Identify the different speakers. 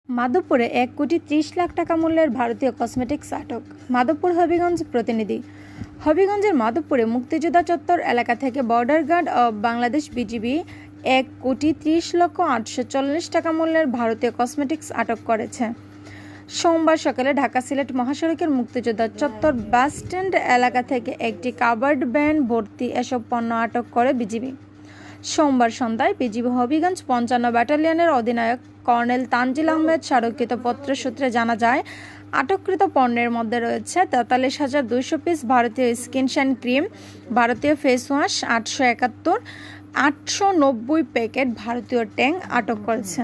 Speaker 1: মাধবপুরে 1,30,00,000 টাকা মূল্যের ভারতীয় কসমেটিক্স আটক। মাধবপুর হবিগঞ্জ প্রতিনিধি। হবিগঞ্জের মাধবপুরে মুক্তিযোদ্ধা চত্বর এলাকা থেকে border guard of Bangladesh BGB 1,30,840 টাকা মূল্যের ভারতীয় কসমেটিক্স আটক করেছে। সোমবার সকালে ঢাকা সিলেট মহাসড়কের মুক্তিযোদ্ধা চত্বর বাসস্ট্যান্ড এলাকা থেকে একটি কাভার্ড ভ্যান ভর্তি এসব পণ্য আটক করে বিজিবি। সোমবার সন্ধ্যায় বিজিবি হবিগঞ্জ 55 ব্যাটালিয়নের অধিনায়ক কর্নেল তানজিল আহমেদ স্মারকৃত পত্র সূত্রে জানা যায়, আটককৃত পণ্যের মধ্যে রয়েছে 43,200 পিস ভারতীয় স্কিন শাইন ক্রিম, ভারতীয় ফেস ওয়াশ 891, 890 প্যাকেট ভারতীয় ট্যাং আটক করেছে।